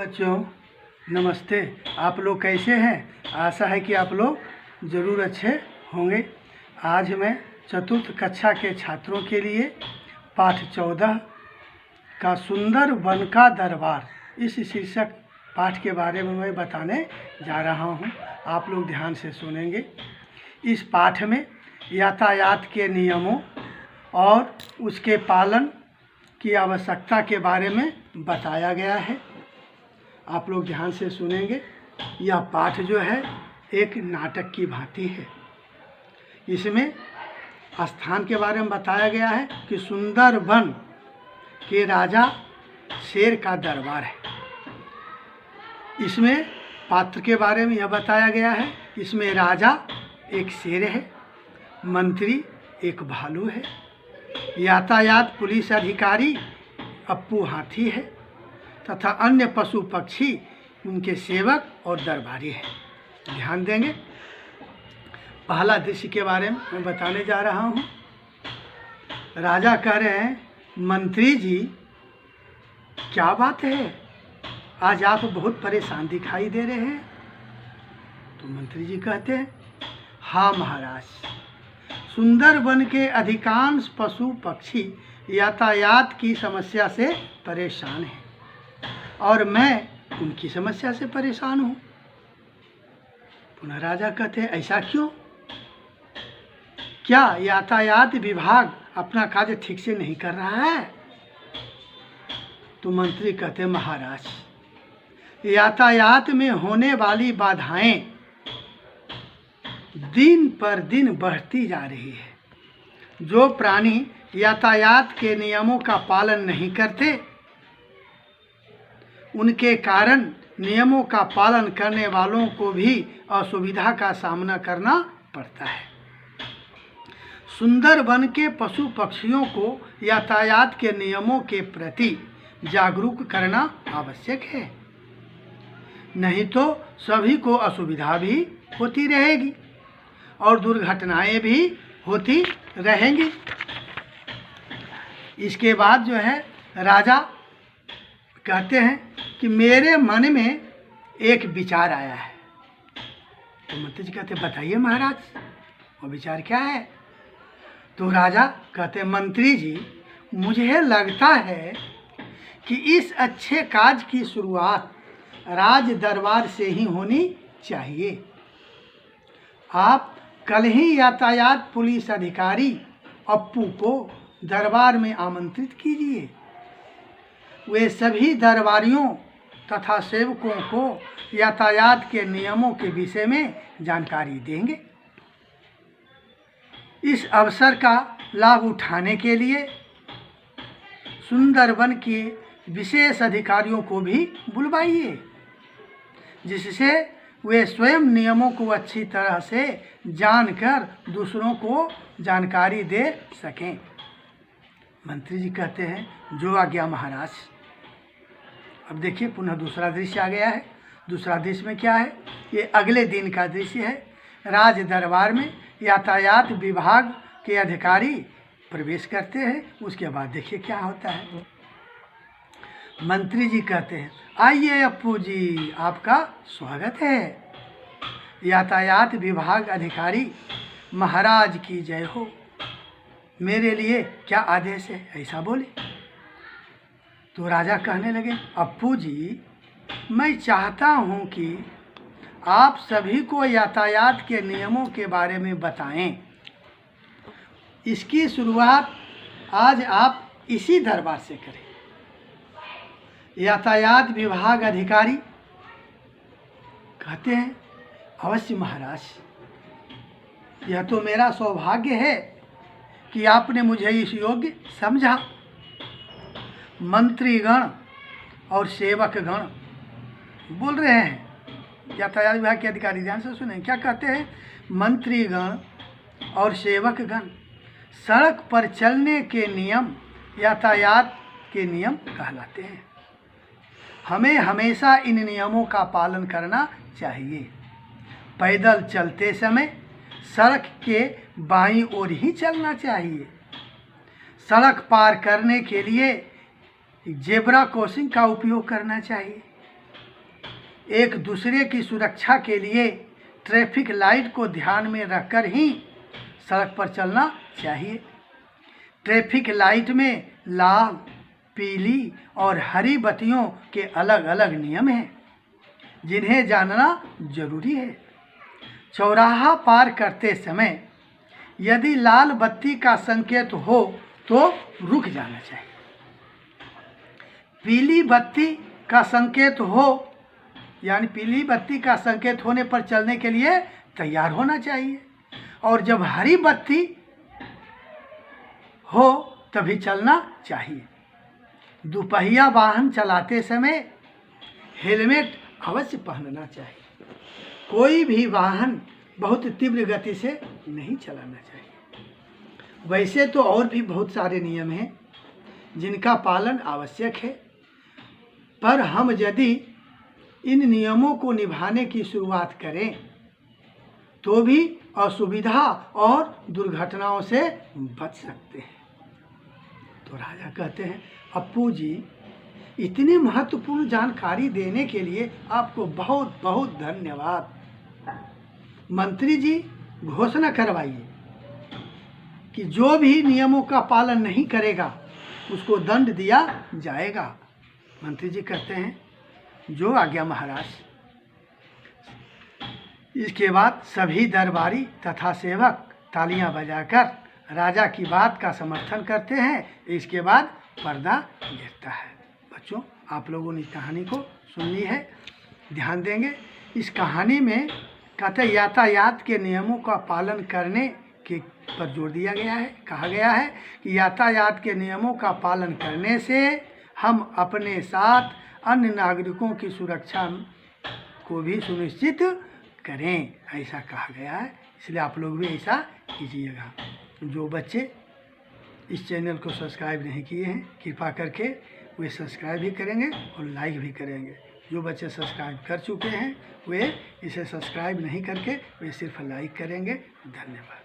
बच्चों नमस्ते। आप लोग कैसे हैं? आशा है कि आप लोग ज़रूर अच्छे होंगे। आज मैं चतुर्थ कक्षा के छात्रों के लिए पाठ 14 का सुंदर वन का दरबार इस शीर्षक पाठ के बारे में मैं बताने जा रहा हूं। आप लोग ध्यान से सुनेंगे। इस पाठ में यातायात के नियमों और उसके पालन की आवश्यकता के बारे में बताया गया है। आप लोग ध्यान से सुनेंगे। यह पाठ जो है एक नाटक की भांति है। इसमें स्थान के बारे में बताया गया है कि सुंदर वन के राजा शेर का दरबार है। इसमें पात्र के बारे में यह बताया गया है। इसमें राजा एक शेर है, मंत्री एक भालू है, यातायात पुलिस अधिकारी अप्पू हाथी है तथा अन्य पशु पक्षी उनके सेवक और दरबारी हैं। ध्यान देंगे। पहला दृश्य के बारे में मैं बताने जा रहा हूँ। राजा कह रहे हैं, मंत्री जी क्या बात है, आज आप बहुत परेशान दिखाई दे रहे हैं। तो मंत्री जी कहते हैं, हाँ महाराज, सुंदर वन के अधिकांश पशु पक्षी यातायात की समस्या से परेशान हैं और मैं उनकी समस्या से परेशान हूँ। पुनः राजा कहते हैं, ऐसा क्यों? क्या यातायात विभाग अपना कार्य ठीक से नहीं कर रहा है? तो मंत्री कहते हैं, महाराज, यातायात में होने वाली बाधाएं दिन पर दिन बढ़ती जा रही है। जो प्राणी यातायात के नियमों का पालन नहीं करते, उनके कारण नियमों का पालन करने वालों को भी असुविधा का सामना करना पड़ता है। सुंदर वन के पशु पक्षियों को यातायात के नियमों के प्रति जागरूक करना आवश्यक है, नहीं तो सभी को असुविधा भी होती रहेगी और दुर्घटनाएं भी होती रहेंगी। इसके बाद जो है राजा कहते हैं कि मेरे मन में एक विचार आया है। तो मंत्री जी कहते हैं, बताइए महाराज, वो विचार क्या है? तो राजा कहते हैं, मंत्री जी, मुझे लगता है कि इस अच्छे काज की शुरुआत राज दरबार से ही होनी चाहिए। आप कल ही यातायात पुलिस अधिकारी अप्पू को दरबार में आमंत्रित कीजिए। वे सभी दरबारियों तथा सेवकों को यातायात के नियमों के विषय में जानकारी देंगे। इस अवसर का लाभ उठाने के लिए सुंदरवन के विशेष अधिकारियों को भी बुलवाइए, जिससे वे स्वयं नियमों को अच्छी तरह से जानकर दूसरों को जानकारी दे सकें। मंत्री जी कहते हैं, जो आज्ञा महाराज। अब देखिए, पुनः दूसरा दृश्य आ गया है। दूसरा दृश्य में क्या है? ये अगले दिन का दृश्य है। राज दरबार में यातायात विभाग के अधिकारी प्रवेश करते हैं। उसके बाद देखिए क्या होता है। मंत्री जी कहते हैं, आइए अप्पू जी, आपका स्वागत है। यातायात विभाग अधिकारी, महाराज की जय हो। मेरे लिए क्या आदेश है, ऐसा बोले। तो राजा कहने लगे, अप्पू जी, मैं चाहता हूँ कि आप सभी को यातायात के नियमों के बारे में बताएं। इसकी शुरुआत आज आप इसी दरबार से करें। यातायात विभाग अधिकारी कहते हैं, अवश्य महाराज, यह तो मेरा सौभाग्य है कि आपने मुझे इस योग्य समझा। मंत्रीगण और सेवकगण बोल रहे हैं। यातायात विभाग के अधिकारी ध्यान से सुने क्या कहते हैं। मंत्रीगण और सेवकगण, सड़क पर चलने के नियम यातायात के नियम कहलाते हैं। हमें हमेशा इन नियमों का पालन करना चाहिए। पैदल चलते समय सड़क के बाईं ओर ही चलना चाहिए। सड़क पार करने के लिए जेब्रा क्रॉसिंग का उपयोग करना चाहिए। एक दूसरे की सुरक्षा के लिए ट्रैफिक लाइट को ध्यान में रखकर ही सड़क पर चलना चाहिए। ट्रैफिक लाइट में लाल, पीली और हरी बत्तियों के अलग अलग नियम हैं जिन्हें जानना जरूरी है। चौराहा पार करते समय यदि लाल बत्ती का संकेत हो तो रुक जाना चाहिए। पीली बत्ती का संकेत हो यानी पीली बत्ती का संकेत होने पर चलने के लिए तैयार होना चाहिए और जब हरी बत्ती हो तभी चलना चाहिए। दुपहिया वाहन चलाते समय हेलमेट अवश्य पहनना चाहिए। कोई भी वाहन बहुत तीव्र गति से नहीं चलाना चाहिए। वैसे तो और भी बहुत सारे नियम हैं जिनका पालन आवश्यक है, पर हम यदि इन नियमों को निभाने की शुरुआत करें तो भी असुविधा और दुर्घटनाओं से बच सकते हैं। तो राजा कहते हैं, अप्पू जी, इतनी महत्वपूर्ण जानकारी देने के लिए आपको बहुत बहुत धन्यवाद। मंत्री जी, घोषणा करवाइए कि जो भी नियमों का पालन नहीं करेगा उसको दंड दिया जाएगा। मंत्री जी कहते हैं, जो आज्ञा महाराज। इसके बाद सभी दरबारी तथा सेवक तालियां बजाकर राजा की बात का समर्थन करते हैं। इसके बाद पर्दा गिरता है। बच्चों, आप लोगों ने इस कहानी को सुन ली है, ध्यान देंगे। इस कहानी में कहते यातायात के नियमों का पालन करने के पर जोर दिया गया है। कहा गया है कि यातायात के नियमों का पालन करने से हम अपने साथ अन्य नागरिकों की सुरक्षा को भी सुनिश्चित करें, ऐसा कहा गया है। इसलिए आप लोग भी ऐसा कीजिएगा। जो बच्चे इस चैनल को सब्सक्राइब नहीं किए हैं, कृपा करके वे सब्सक्राइब भी करेंगे और लाइक भी करेंगे। जो बच्चे सब्सक्राइब कर चुके हैं वे इसे सब्सक्राइब नहीं करके वे सिर्फ लाइक करेंगे। धन्यवाद।